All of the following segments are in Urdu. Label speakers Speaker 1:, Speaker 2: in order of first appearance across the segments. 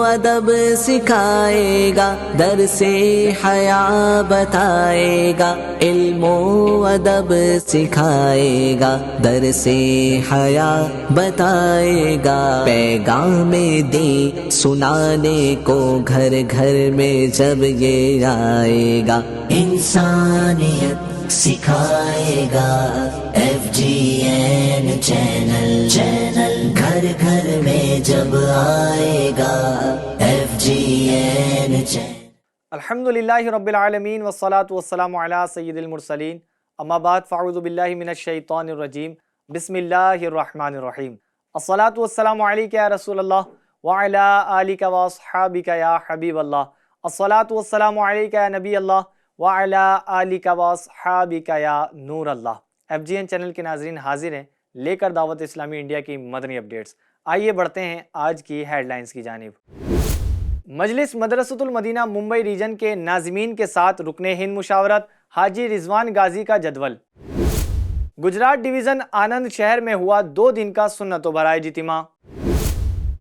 Speaker 1: ادب سکھائے گا، درس حیا بتائے گا، علم و ادب سکھائے گا، درس حیا بتائے گا، پیغام دین سنانے کو گھر گھر میں جب یہ آئے گا، انسانیت سکھائے گا، FGN چینل گھر گھر میں جب آئے گا، FGN چینل۔
Speaker 2: الحمدللہ رب العالمین والصلاة والسلام علی سید المرسلین، اما بعد فاعوذ باللہ من الشیطان الرجیم، بسم اللہ الرحمن الرحیم۔ الصلاة والسلام علیک یا رسول اللہ وعلی آلک واصحابک یا حبیب اللہ، الصلاة والسلام علیک یا نبی اللہ وعلی آلک واصحابک یا نور اللہ۔ FGN چینل کے ناظرین حاضر ہیں لے کر دعوت اسلامی انڈیا کی مدنی اپڈیٹس۔ آئیے بڑھتے ہیں آج کی ہیڈ لائنز کی جانب۔ مجلس مدرسۃ المدینہ ممبئی ریجن کے ناظمین کے ساتھ رکن ہند مشاورت حاجی رضوان غازی کا جدول۔ گجرات ڈویژن آنند شہر میں ہوا 2 دن کا سنت و برائے اجتماع۔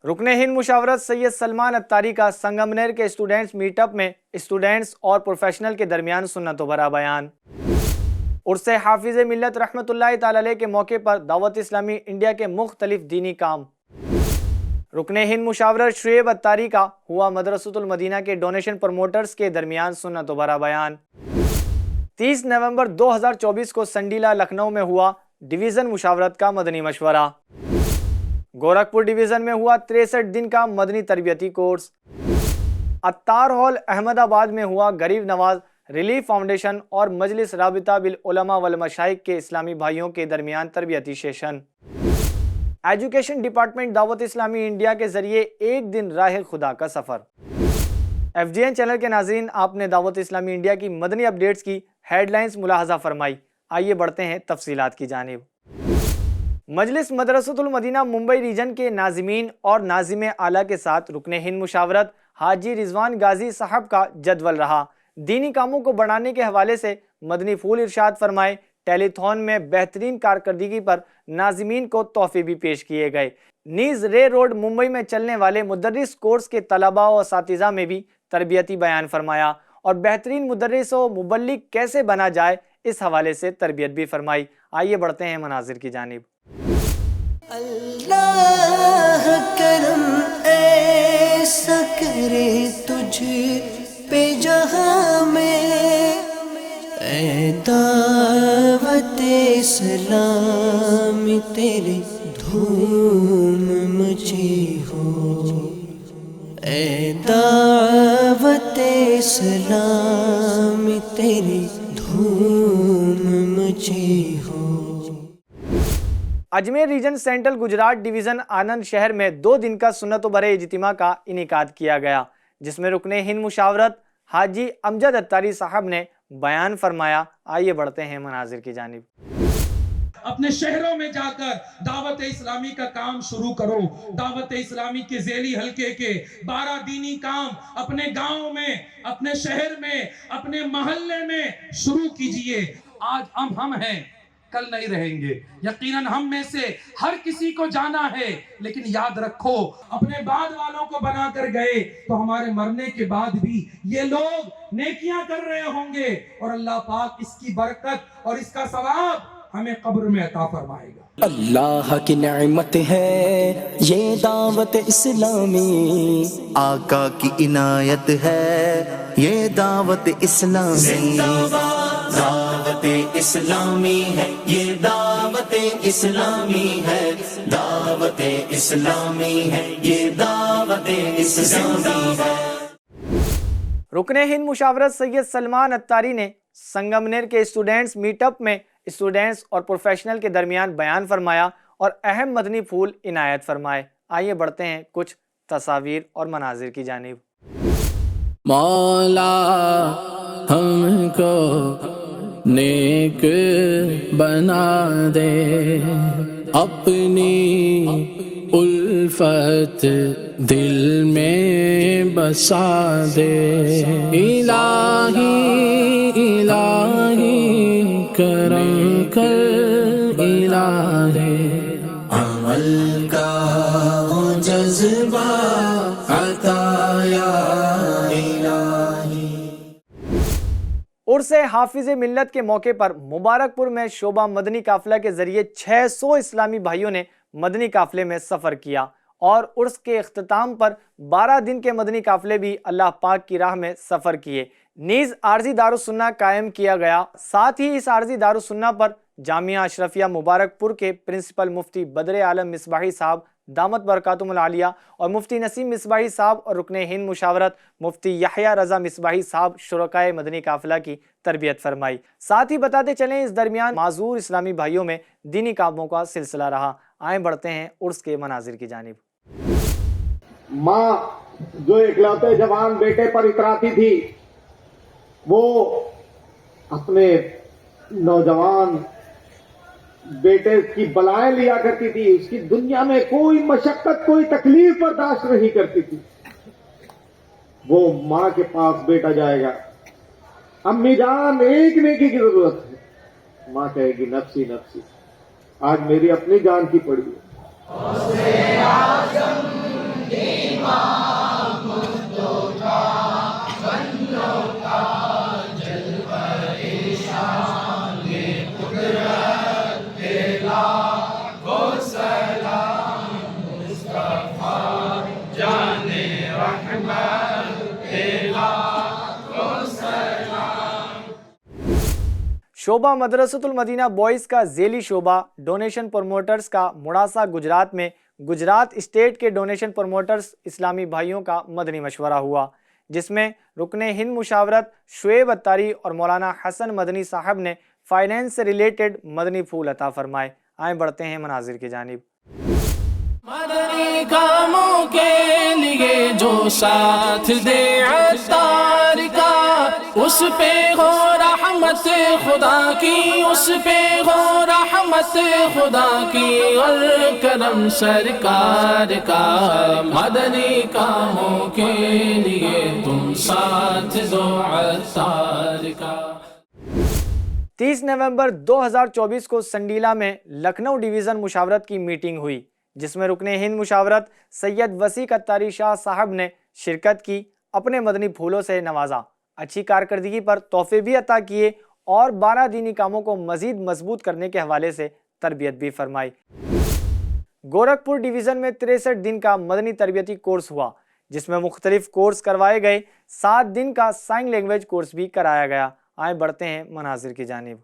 Speaker 2: رکن ہند مشاورت سید سلمان اتاری کا سنگمنیر کے اسٹوڈنٹس میٹ اپ میں اسٹوڈنٹس اور پروفیشنل کے درمیان سنت و برا بیان۔ عرس حافظ ملت رحمۃ اللہ تعالی علیہ کے موقع پر دعوت اسلامی انڈیا کے مختلف دینی کام۔ رکن ہند مشاورت شعیب اتاری کا ہوا مدرسۃ المدینہ کے ڈونیشن پروموٹرز کے درمیان سنت و برا بیان۔ 30 نومبر 2024 کو سنڈیلا لکھنؤ میں ہوا ڈویژن مشاورت کا مدنی مشورہ۔ گورکھپور ڈویژن میں ہوا 63 دن کا مدنی تربیتی کورس۔ عطار ہال احمد آباد میں ہوا غریب نواز ریلیف فاؤنڈیشن اور مجلس رابطہ بالعلماء والمشائخ کے اسلامی بھائیوں کے درمیان تربیتی سیشن۔ ایجوکیشن ڈپارٹمنٹ دعوت اسلامی انڈیا کے ذریعے 1 دن راہ خدا کا سفر۔ FGN چینل کے ناظرین، آپ نے دعوت اسلامی انڈیا کی مدنی اپڈیٹس کی ہیڈ لائنز ملاحظہ فرمائی۔ آئیے بڑھتے ہیں تفصیلات کی جانب۔ مجلس مدرسۃ المدینہ ممبئی ریجن کے ناظمین اور ناظم اعلیٰ کے ساتھ رکن ہند مشاورت حاجی رضوان غازی صاحب کا جدول رہا۔ دینی کاموں کو بڑھانے کے حوالے سے مدنی پھول ارشاد فرمائے۔ ٹیلی تھون میں بہترین کارکردگی پر ناظمین کو تحفے بھی پیش کیے گئے۔ نیز رے روڈ ممبئی میں چلنے والے مدرس کورس کے طلباء و اساتذہ میں بھی تربیتی بیان فرمایا اور بہترین مدرس و مبلغ کیسے بنا جائے اس حوالے سے تربیت بھی فرمائی۔ آئیے بڑھتے ہیں مناظر کی جانب۔
Speaker 1: اللہ کرم ایسا کرے تجھ پہ جہاں میں، اے دعوت اسلام تیرے دھوم مچی ہو، اے دعوت اسلام تیرے دھوم مچی ہو۔
Speaker 2: Ajmer region central Gujarat division Anand شہر میں 2 دن کا سنت و برے اجتماع کا انعقاد کیا گیا، جس میں رکن ہند مشاورت حاجی امجد اتاری صاحب نے بیان فرمایا۔ آئیے بڑھتے ہیں مناظر کی جانب۔
Speaker 3: اپنے شہروں میں جا کر دعوت اسلامی کا کام شروع کرو۔ دعوت اسلامی کے ذیلی حلقے کے 12 دینی کام اپنے گاؤں میں، اپنے شہر میں، اپنے محلے میں شروع کیجئے۔ آج ہم ہیں، کل نہیں رہیں گے۔ یقیناً ہم میں سے ہر کسی کو جانا ہے، لیکن یاد رکھو اپنے بعد والوں کو بنا کر گئے تو ہمارے مرنے کے بعد بھی یہ لوگ نیکیاں کر رہے ہوں گے، اور اللہ پاک اس کی برکت اور اس کا ثواب ہمیں قبر میں عطا فرمائے گا۔
Speaker 1: اللہ کی نعمت ہے یہ دعوت اسلامی، آقا کی عنایت ہے یہ دعوت اسلامی، دعوت اسلامی ہے یہ دعوت اسلامی ہے، دعوت اسلامی ہے یہ دعوت اسلامی ہے۔
Speaker 2: رکن ہند مشاورت سید سلمان اتاری نے سنگمنیر کے اسٹوڈنٹس میٹ اپ میں اسٹوڈنٹس اور پروفیشنل کے درمیان بیان فرمایا اور اہم مدنی پھول عنایت فرمائے۔ آئیے بڑھتے ہیں کچھ تصاویر اور مناظر کی جانب۔
Speaker 4: مولا ہم کو نیک بنا دے، اپنی الفت دل میں بسا دے، الہی الہی کرم کر الہی،
Speaker 1: عمل کا ہو جزا
Speaker 4: جذبہ عطا یا الہی۔
Speaker 2: عرس حافظ ملت کے موقع پر مبارک پور میں شعبہ مدنی قافلہ کے ذریعے 600 اسلامی بھائیوں نے مدنی قافلے میں سفر کیا اور عرس کے اختتام پر 12 دن کے مدنی قافلے بھی اللہ پاک کی راہ میں سفر کیے۔ نیز عارضی دارالسنہ قائم کیا گیا۔ ساتھ ہی اس عارضی دارالسنہ پر جامعہ اشرفیہ مبارک پور کے پرنسپل مفتی بدر عالم مصباحی صاحب دامت برکاتہم العالیہ اور مفتی نسیم مصباحی صاحب اور رکن ہند مشاورت مفتی یحییٰ رضا مصباحی صاحب شرکائے مدنی قافلہ کی تربیت فرمائی۔ ساتھ ہی بتاتے چلیں اس درمیان معذور اسلامی بھائیوں میں دینی کاموں کا سلسلہ رہا۔ آئیں بڑھتے ہیں عرس کے مناظر کی جانب۔
Speaker 5: ماں جو اکلوتے جوان بیٹے پر اتراتی تھی، وہ اپنے نوجوان بیٹے کی بلائیں لیا کرتی تھی، اس کی دنیا میں کوئی مشقت کوئی تکلیف برداشت نہیں کرتی تھی۔ وہ ماں کے پاس بیٹا جائے گا، امی جان ایک نیکی کی ضرورت ہے، ماں کہے گی نفسی نفسی، آج میری اپنی جان کی پڑی ہے۔
Speaker 2: شعبہ مدرسۃ المدینہ بوائز کا ذیلی شعبہ ڈونیشن پروموٹرز کا مڑاسا گجرات میں گجرات اسٹیٹ کے ڈونیشن پروموٹرز اسلامی بھائیوں کا مدنی مشورہ ہوا، جس میں رکن ہند مشاورت شعیب اتاری اور مولانا حسن مدنی صاحب نے فائنینس سے ریلیٹڈ مدنی پھول عطا فرمائے۔ آئیں بڑھتے ہیں مناظر کی جانب۔
Speaker 4: مدنی کاموں کے لیے جو ساتھ دے عطار کا، اس پہ ہو رحمت خدا کی، اس پہ ہو رحمت خدا کی اور کرم سرکار کا۔ مدنی کاموں کے لیے تم ساتھ دو عطار کا۔
Speaker 2: 30 نومبر 2024 کو سنڈیلا میں لکھنؤ ڈویژن مشاورت کی میٹنگ ہوئی، جس میں رکن ہند مشاورت سید وسیق اتاری شاہ صاحب نے شرکت کی، اپنے مدنی پھولوں سے نوازا، اچھی کارکردگی پر تحفے بھی عطا کیے اور 12 دینی کاموں کو مزید مضبوط کرنے کے حوالے سے تربیت بھی فرمائی۔ گورکھپور ڈویژن میں 63 دن کا مدنی تربیتی کورس ہوا، جس میں مختلف کورس کروائے گئے، 7 دن کا سائن لینگویج کورس بھی کرایا گیا۔ آئیں بڑھتے ہیں مناظر کی جانب۔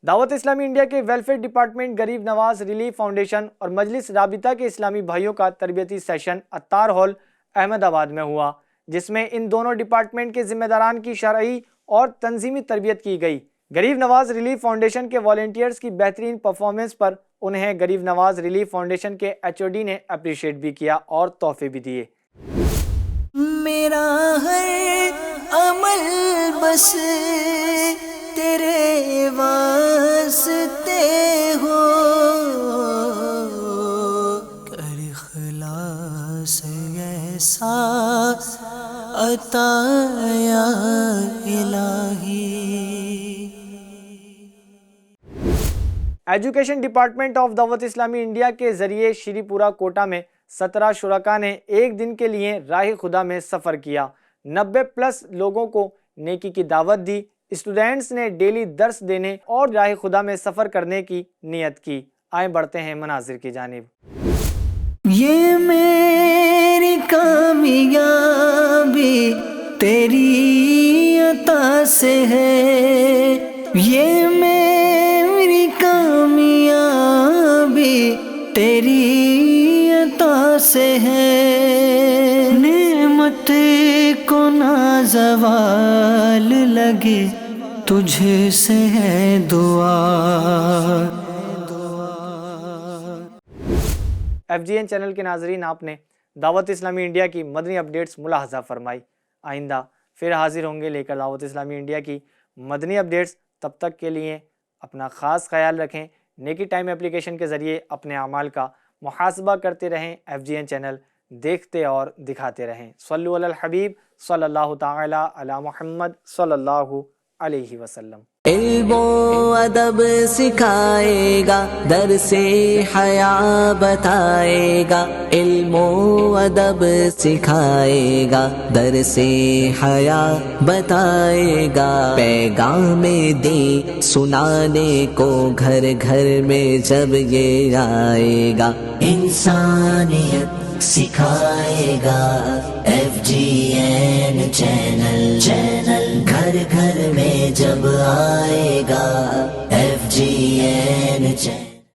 Speaker 2: دعوت اسلامی انڈیا کے ویلفیئر ڈپارٹمنٹ غریب نواز ریلیف فاؤنڈیشن اور مجلس رابطہ کے اسلامی بھائیوں کا تربیتی سیشن اتار ہال احمد آباد میں ہوا، جس میں ان دونوں ڈپارٹمنٹ کے ذمہ داران کی شرعی اور تنظیمی تربیت کی گئی۔ غریب نواز ریلیف فاؤنڈیشن کے والنٹیئرز کی بہترین پرفارمنس پر انہیں غریب نواز ریلیف فاؤنڈیشن کے HOD نے اپریشیٹ بھی کیا اور تحفے بھی دیے۔
Speaker 1: میرا ہر عمل بس تیرے واسطے ہو، کر اخلاص ایسا عطا یا الہی۔
Speaker 2: ایجوکیشن ڈپارٹمنٹ آف دعوت اسلامی انڈیا کے ذریعے شری پورہ کوٹا میں 17 شرکاء نے ایک دن کے لیے راہ خدا میں سفر کیا، 90+ لوگوں کو نیکی کی دعوت دی۔ اسٹوڈینٹس نے ڈیلی درس دینے اور راہ خدا میں سفر کرنے کی نیت کی۔ آئیں بڑھتے ہیں مناظر کی جانب۔
Speaker 1: یہ میری کامیابی تیری عطا سے ہے، یہ میری کامیابی تیری عطا سے ہے، نعمت کو نہ زوال لگے تجھ سے ہے دعا۔
Speaker 2: FGN چینل کے ناظرین، آپ نے دعوت اسلامی انڈیا کی مدنی اپڈیٹس ملاحظہ فرمائی۔ آئندہ پھر حاضر ہوں گے لے کر دعوت اسلامی انڈیا کی مدنی اپڈیٹس۔ تب تک کے لیے اپنا خاص خیال رکھیں۔ نیکی ٹائم اپلیکیشن کے ذریعے اپنے اعمال کا محاسبہ کرتے رہیں۔ FGN چینل دیکھتے اور دکھاتے رہیں۔ صلو علی الحبیب صلی اللہ تعالی علی محمد صلی اللہ علیہ وسلم۔
Speaker 1: علم و ادب سکھائے گا، درس حیا بتائے گا، علم و ادب سکھائے گا، درس حیا بتائے گا، پیغام دین سنانے کو گھر گھر میں جب یہ آئے گا، انسانیت سکھائے گا۔ FGN چینل گھر گھر میں جب آئے گا، FGN چینل